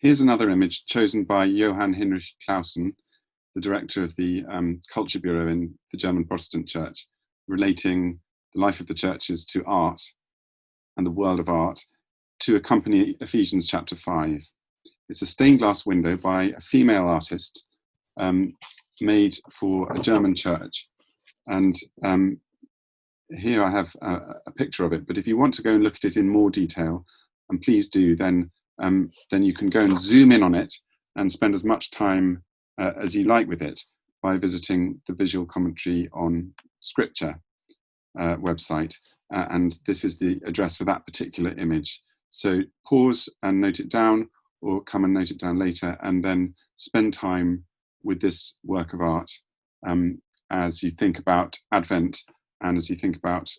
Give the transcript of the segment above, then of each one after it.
Here's another image chosen by Johann Heinrich Clausen, the director of the Culture Bureau in the German Protestant Church, relating the life of the churches to art and the world of art to accompany Ephesians chapter 5. It's a stained glass window by a female artist made for a German church. And here I have a picture of it, but if you want to go and look at it in more detail, and please do, then you can go and zoom in on it and spend as much time as you like with it by visiting the Visual Commentary on Scripture website. And this is the address for that particular image. So pause and note it down, or come and note it down later, and then spend time with this work of art as you think about Advent and as you think about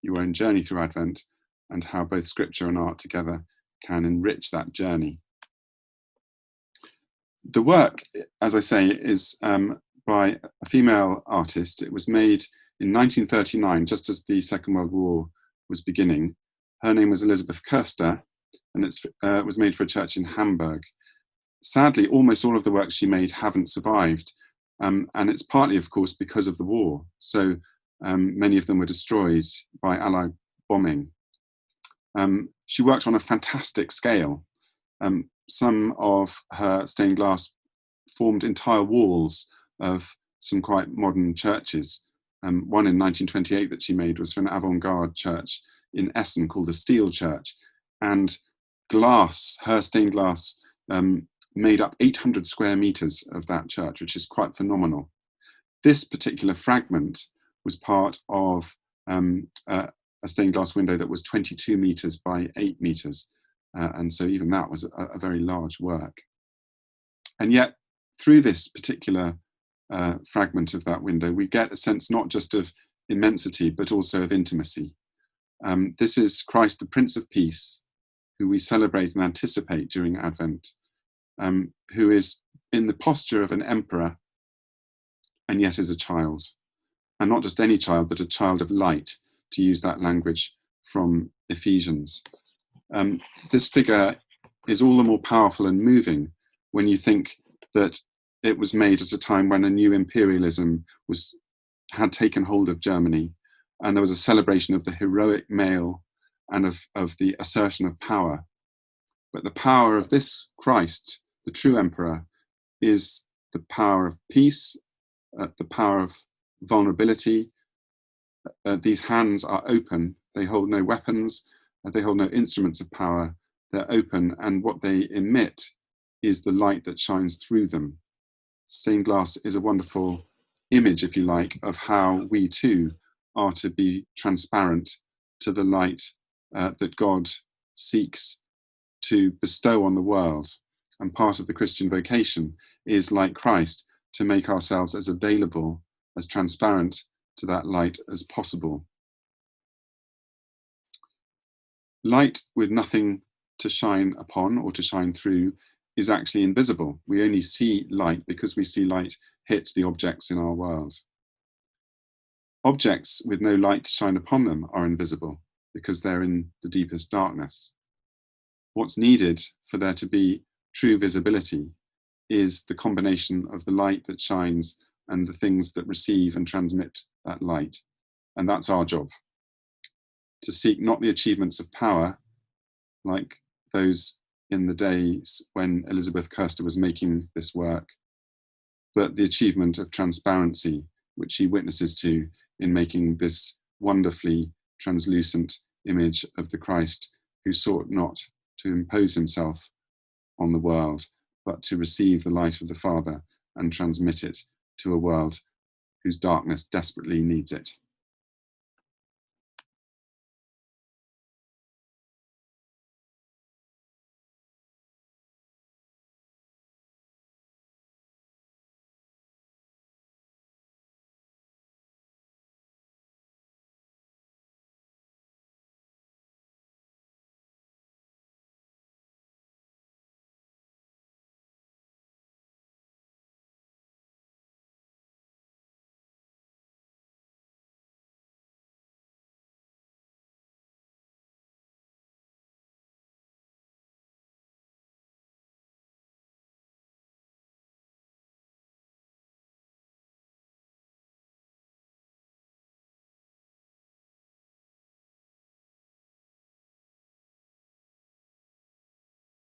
your own journey through Advent, and how both Scripture and art together can enrich that journey. The work, as I say, is by a female artist. It was made in 1939, just as the Second World War was beginning. Her name was Elizabeth Koester, and it was made for a church in Hamburg. Sadly, almost all of the works she made haven't survived, and it's partly, of course, because of the war. So many of them were destroyed by Allied bombing. She worked on a fantastic scale. Some of her stained glass formed entire walls of some quite modern churches. One in 1928 that she made was for an avant-garde church in Essen called the Steel Church. And glass, her stained glass, made up 800 square meters of that church, which is quite phenomenal. This particular fragment was part of a stained glass window that was 22 meters by 8 meters. And so even that was a very large work. And yet, through this particular fragment of that window, we get a sense not just of immensity, but also of intimacy. This is Christ, the Prince of Peace, who we celebrate and anticipate during Advent, who is in the posture of an emperor, and yet is a child. And not just any child, but a child of light, to use that language from Ephesians. This figure is all the more powerful and moving when you think that it was made at a time when a new imperialism had taken hold of Germany, and there was a celebration of the heroic male and of the assertion of power. But the power of this Christ, the true emperor, is the power of peace, the power of vulnerability. These hands are open. They hold no weapons. They hold no instruments of power. They're open, and what they emit is the light that shines through them. Stained glass is a wonderful image, if you like, of how we too are to be transparent to the light that God seeks to bestow on the world. And part of the Christian vocation is, like Christ, to make ourselves as available, as transparent to that light as possible. Light with nothing to shine upon or to shine through is actually invisible. We only see light because we see light hit the objects in our world. Objects with no light to shine upon them are invisible because they're in the deepest darkness. What's needed for there to be true visibility is the combination of the light that shines and the things that receive and transmit that light. And that's our job. To seek not the achievements of power, like those in the days when Elizabeth Koester was making this work, but the achievement of transparency, which she witnesses to in making this wonderfully translucent image of the Christ who sought not to impose himself on the world, but to receive the light of the Father and transmit it to a world whose darkness desperately needs it.